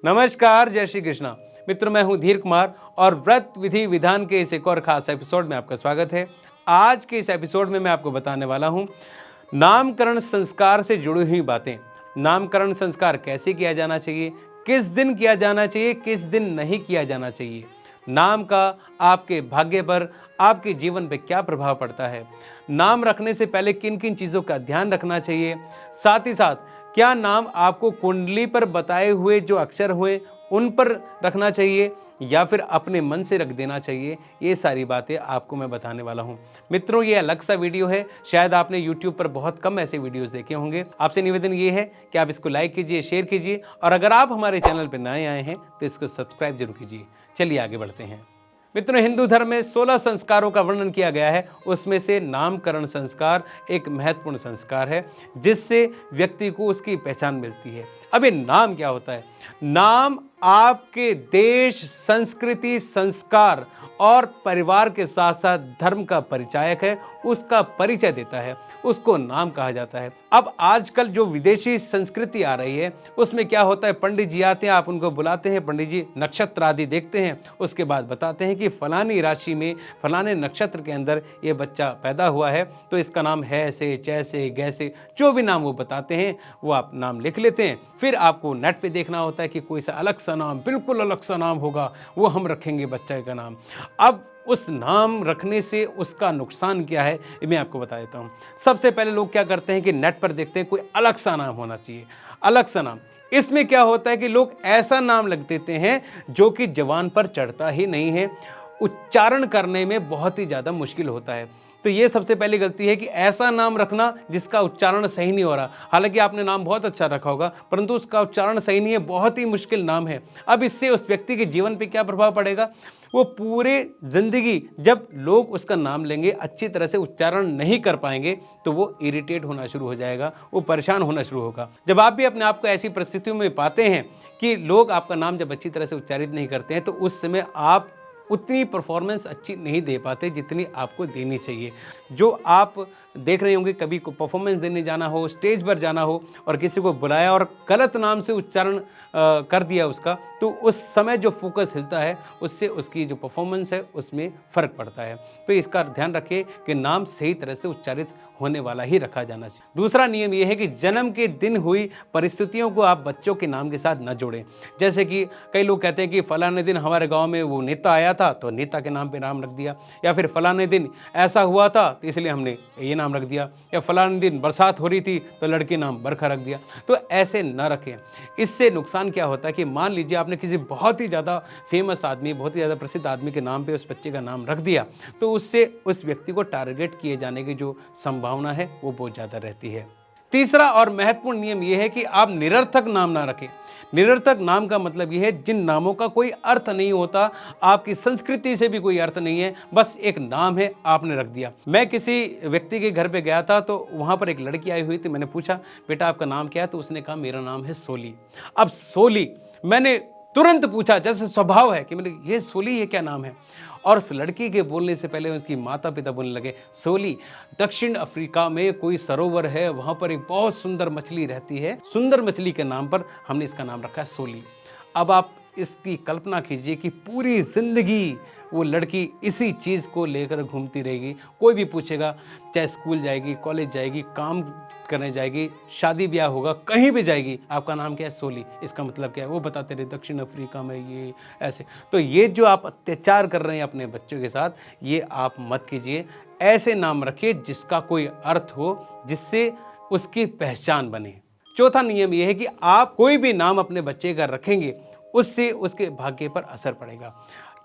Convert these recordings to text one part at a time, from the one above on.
नमस्कार, जय श्री कृष्णा। मित्रों, मैं हूं धीर कुमार और व्रत विधि विधान के इस एक और खास एपिसोड में आपका स्वागत है। आज के इस एपिसोड में मैं आपको बताने वाला हूं नामकरण संस्कार से जुड़ी हुई बातें। नामकरण संस्कार कैसे किया जाना चाहिए, किस दिन किया जाना चाहिए, किस दिन नहीं किया जाना चाहिए, नाम का आपके भाग्य पर, आपके जीवन पर क्या प्रभाव पड़ता है, नाम रखने से पहले किन किन चीज़ों का ध्यान रखना चाहिए, साथ ही साथ क्या नाम आपको कुंडली पर बताए हुए जो अक्षर हुए उन पर रखना चाहिए या फिर अपने मन से रख देना चाहिए। ये सारी बातें आपको मैं बताने वाला हूं। मित्रों, ये अलग सा वीडियो है, शायद आपने YouTube पर बहुत कम ऐसे वीडियोस देखे होंगे। आपसे निवेदन ये है कि आप इसको लाइक कीजिए, शेयर कीजिए और अगर आप हमारे चैनल पर नए आए हैं तो इसको सब्सक्राइब जरूर कीजिए। चलिए आगे बढ़ते हैं। मित्रों, हिंदू धर्म में 16 संस्कारों का वर्णन किया गया है। उसमें से नामकरण संस्कार एक महत्वपूर्ण संस्कार है जिससे व्यक्ति को उसकी पहचान मिलती है। अब ये नाम क्या होता है? नाम आपके देश, संस्कृति, संस्कार और परिवार के साथ साथ धर्म का परिचायक है, उसका परिचय देता है, उसको नाम कहा जाता है। अब आजकल जो विदेशी संस्कृति आ रही है उसमें क्या होता है, पंडित जी आते हैं, आप उनको बुलाते हैं, पंडित जी नक्षत्र आदि देखते हैं, उसके बाद बताते हैं कि फलानी राशि में फलाने नक्षत्र के अंदर ये बच्चा पैदा हुआ है तो इसका नाम है ऐसे, जैसे, गैसे, जो भी नाम वो बताते हैं वो आप नाम लिख लेते हैं। फिर आपको नेट पे देखना होता है कि कोई सा अलग सा नाम, बिल्कुल अलग सा नाम होगा, वो हम रखेंगे बच्चे का नाम। अब उस नाम रखने से उसका नुकसान क्या है ये मैं आपको बता देता हूँ। सबसे पहले लोग क्या करते हैं कि नेट पर देखते हैं कोई अलग सा नाम होना चाहिए, अलग सा नाम। इसमें क्या होता है कि लोग ऐसा नाम लिख देते हैं जो कि जबान पर चढ़ता ही नहीं है, उच्चारण करने में बहुत ही ज़्यादा मुश्किल होता है। तो ये सबसे पहली गलती है कि ऐसा नाम रखना जिसका उच्चारण सही नहीं हो रहा। हालांकि आपने नाम बहुत अच्छा रखा होगा परंतु उसका उच्चारण सही नहीं है, बहुत ही मुश्किल नाम है। अब इससे उस व्यक्ति के जीवन पे क्या प्रभाव पड़ेगा? वो पूरे जिंदगी जब लोग उसका नाम लेंगे अच्छी तरह से उच्चारण नहीं कर पाएंगे तो वो इरिटेट होना शुरू हो जाएगा, वो परेशान होना शुरू होगा। जब आप भी अपने आप को ऐसी परिस्थितियों में पाते हैं कि लोग आपका नाम जब अच्छी तरह से उच्चारित नहीं करते हैं तो उस समय आप उतनी परफॉर्मेंस अच्छी नहीं दे पाते जितनी आपको देनी चाहिए। जो आप देख रहे होंगे, कभी को परफॉर्मेंस देने जाना हो, स्टेज पर जाना हो और किसी को बुलाया और गलत नाम से उच्चारण कर दिया उसका, तो उस समय जो फोकस हिलता है उससे उसकी जो परफॉर्मेंस है उसमें फ़र्क पड़ता है। तो इसका ध्यान रखिए कि नाम सही तरह से उच्चारित होने वाला ही रखा जाना चाहिए। दूसरा नियम यह है कि जन्म के दिन हुई परिस्थितियों को आप बच्चों के नाम के साथ न जोड़ें। जैसे कि कई लोग कहते हैं कि फलाने दिन हमारे गांव में वो नेता आया था तो नेता के नाम पे नाम रख दिया, या फिर फलाने दिन ऐसा हुआ था तो इसलिए हमने ये नाम रख दिया, या फलाने दिन बरसात हो रही थी तो लड़के नाम बरखा रख दिया। तो ऐसे न रखें। इससे नुकसान क्या होता है कि मान लीजिए आपने किसी बहुत ही ज़्यादा फेमस आदमी, बहुत ही ज़्यादा प्रसिद्ध आदमी के नाम पे उस बच्चे का नाम रख दिया तो उससे उस व्यक्ति को टारगेट किए जाने की जो संभावना है वो बहुत ज़्यादा रहती है। तीसरा और महत्वपूर्ण नियम यह है कि आप निरर्थक नाम ना रखें। निरर्थक नाम का मतलब यह है जिन नामों का कोई अर्थ नहीं होता, आपकी संस्कृति से भी कोई अर्थ नहीं है, बस एक नाम है आपने रख दिया। मैं किसी व्यक्ति के घर पे गया था तो वहां पर एक लड़की आई हुई थी, मैंने पूछा बेटा आपका नाम क्या है? तो उसने कहा मेरा नाम है सोली। अब सोली, मैंने तुरंत पूछा, जैसे स्वभाव है कि मैंने ये सोली ये क्या नाम है? और उस लड़की के बोलने से पहले उसकी माता पिता बोलने लगे सोली दक्षिण अफ्रीका में कोई सरोवर है, वहां पर एक बहुत सुंदर मछली रहती है, सुंदर मछली के नाम पर हमने इसका नाम रखा है सोली। अब आप इसकी कल्पना कीजिए कि पूरी जिंदगी वो लड़की इसी चीज़ को लेकर घूमती रहेगी। कोई भी पूछेगा, चाहे स्कूल जाएगी, कॉलेज जाएगी, काम करने जाएगी, शादी ब्याह होगा, कहीं भी जाएगी, आपका नाम क्या है? सोली। इसका मतलब क्या है? वो बताते रहे दक्षिण अफ्रीका में ये ऐसे। तो ये जो आप अत्याचार कर रहे हैं अपने बच्चों के साथ, ये आप मत कीजिए। ऐसे नाम रखिए जिसका कोई अर्थ हो, जिससे उसकी पहचान बने। चौथा नियम यह है कि आप कोई भी नाम अपने बच्चे का रखेंगे उससे उसके भाग्य पर असर पड़ेगा।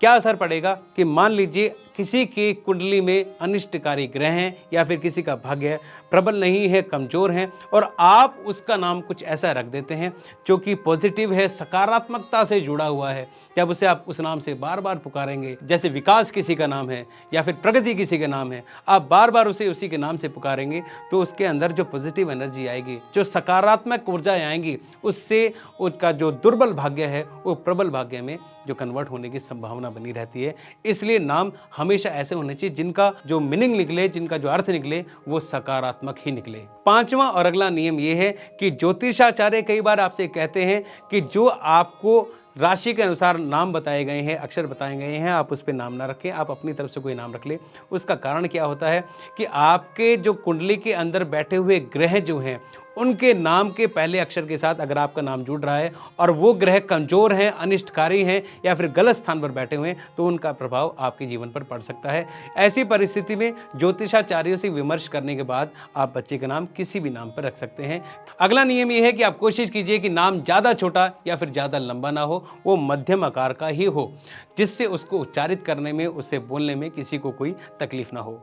क्या असर पड़ेगा कि मान लीजिए किसी की कुंडली में अनिष्टकारी ग्रह हैं या फिर किसी का भाग्य प्रबल नहीं है, कमजोर है, और आप उसका नाम कुछ ऐसा रख देते हैं जो कि पॉजिटिव है, सकारात्मकता से जुड़ा हुआ है। जब उसे आप उस नाम से बार बार पुकारेंगे, जैसे विकास किसी का नाम है या फिर प्रगति किसी का नाम है, आप बार बार उसे उसी के नाम से पुकारेंगे तो उसके अंदर जो पॉजिटिव एनर्जी आएगी, जो सकारात्मक ऊर्जाएं आएंगी, उससे उसका जो दुर्बल भाग्य है वो प्रबल भाग्य में जो कन्वर्ट होने की संभावना बनी रहती है। इसलिए नाम हमें हमेशा ऐसे होने चाहिए जिनका जो मीनिंग निकले, जिनका जो अर्थ निकले वो सकारात्मक ही निकले। पांचवा और अगला नियम ये है कि ज्योतिषाचार्य कई बार आपसे कहते हैं कि जो आपको राशि के अनुसार नाम बताए गए हैं, अक्षर बताए गए हैं, आप उस पर नाम ना रखें, आप अपनी तरफ से कोई नाम रख ले। उसका कारण क्या होता है कि आपके जो कुंडली के अंदर बैठे हुए ग्रह जो हैं उनके नाम के पहले अक्षर के साथ अगर आपका नाम जुड़ रहा है और वो ग्रह कमजोर हैं, अनिष्टकारी हैं या फिर गलत स्थान पर बैठे हुए हैं तो उनका प्रभाव आपके जीवन पर पड़ सकता है। ऐसी परिस्थिति में ज्योतिषाचार्यों से विमर्श करने के बाद आप बच्चे का नाम किसी भी नाम पर रख सकते हैं। अगला नियम ये है कि आप कोशिश कीजिए कि नाम ज़्यादा छोटा या फिर ज़्यादा लंबा ना हो, वो मध्यम आकार का ही हो, जिससे उसको उच्चारित करने में, उससे बोलने में किसी को कोई तकलीफ ना हो।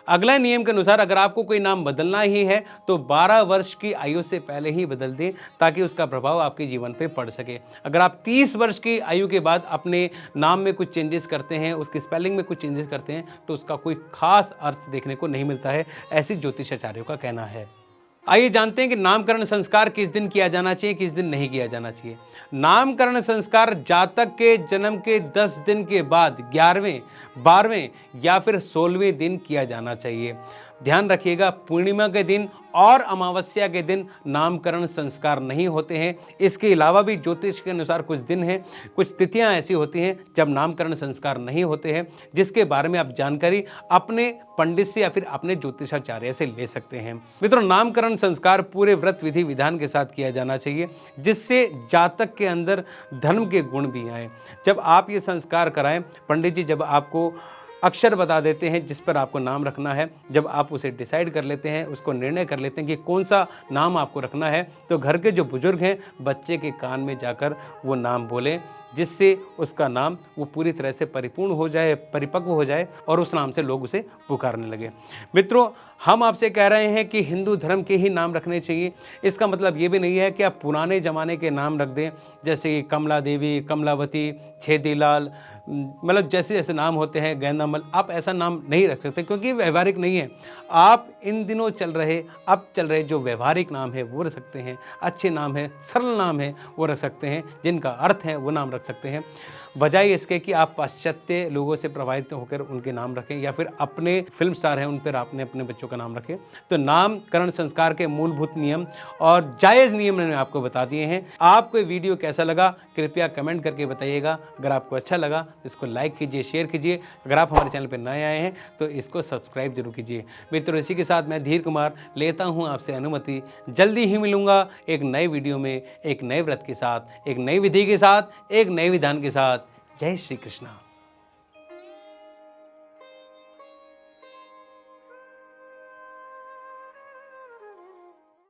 अगला नियम के अनुसार अगर आपको कोई नाम बदलना ही है तो 12 वर्ष की आयु से पहले ही बदल दें ताकि उसका प्रभाव आपके जीवन पे पड़ सके। अगर आप 30 वर्ष की आयु के बाद अपने नाम में कुछ चेंजेस करते हैं, उसकी स्पेलिंग में कुछ चेंजेस करते हैं तो उसका कोई खास अर्थ देखने को नहीं मिलता है, ऐसी ज्योतिषाचार्यों का कहना है। आइए जानते हैं कि नामकरण संस्कार किस दिन किया जाना चाहिए, किस दिन नहीं किया जाना चाहिए। नामकरण संस्कार जातक के जन्म के 10 दिन के बाद 11वें, 12वें या फिर 16वें दिन किया जाना चाहिए। ध्यान रखिएगा, पूर्णिमा के दिन और अमावस्या के दिन नामकरण संस्कार नहीं होते हैं। इसके अलावा भी ज्योतिष के अनुसार कुछ दिन हैं, कुछ तिथियां ऐसी होती हैं जब नामकरण संस्कार नहीं होते हैं, जिसके बारे में आप जानकारी अपने पंडित से या फिर अपने ज्योतिषाचार्य से ले सकते हैं। मित्रों, नामकरण संस्कार पूरे व्रत विधि विधान के साथ किया जाना चाहिए जिससे जातक के अंदर धर्म के गुण भी आए। जब आप ये संस्कार कराएं, पंडित जी जब आपको अक्षर बता देते हैं जिस पर आपको नाम रखना है, जब आप उसे डिसाइड कर लेते हैं, उसको निर्णय कर लेते हैं कि कौन सा नाम आपको रखना है, तो घर के जो बुजुर्ग हैं बच्चे के कान में जाकर वो नाम बोलें जिससे उसका नाम वो पूरी तरह से परिपूर्ण हो जाए, परिपक्व हो जाए और उस नाम से लोग उसे पुकारने लगे। मित्रों, हम आपसे कह रहे हैं कि हिंदू धर्म के ही नाम रखने चाहिए। इसका मतलब ये भी नहीं है कि आप पुराने ज़माने के नाम रख दें, जैसे कमला देवी, कमलावती, छेदीलाल, मतलब जैसे जैसे नाम होते हैं, गैंदामल, आप ऐसा नाम नहीं रख सकते क्योंकि ये व्यवहारिक नहीं है। आप इन दिनों अब चल रहे जो व्यवहारिक नाम है वो रख सकते हैं, अच्छे नाम है, सरल नाम है वो रख सकते हैं, जिनका अर्थ है वो नाम रख सकते हैं, बजाय इसके कि आप पाश्चात्य लोगों से प्रभावित होकर उनके नाम रखें या फिर अपने फिल्म स्टार हैं उन पर आपने अपने बच्चों का नाम रखें। तो नामकरण संस्कार के मूलभूत नियम और जायज़ नियम मैंने आपको बता दिए हैं। आपको ये वीडियो कैसा लगा कृपया कमेंट करके बताइएगा। अगर आपको अच्छा लगा इसको लाइक कीजिए, शेयर कीजिए। अगर आप हमारे चैनल पर नए आए हैं तो इसको सब्सक्राइब जरूर कीजिए। मित्रों, इसी के साथ मैं धीर कुमार लेता हूँ आपसे अनुमति। जल्दी ही मिलूंगा एक नए वीडियो में, एक नए व्रत के साथ, एक नई विधि के साथ, एक नए विधान के साथ। जय श्री कृष्णा।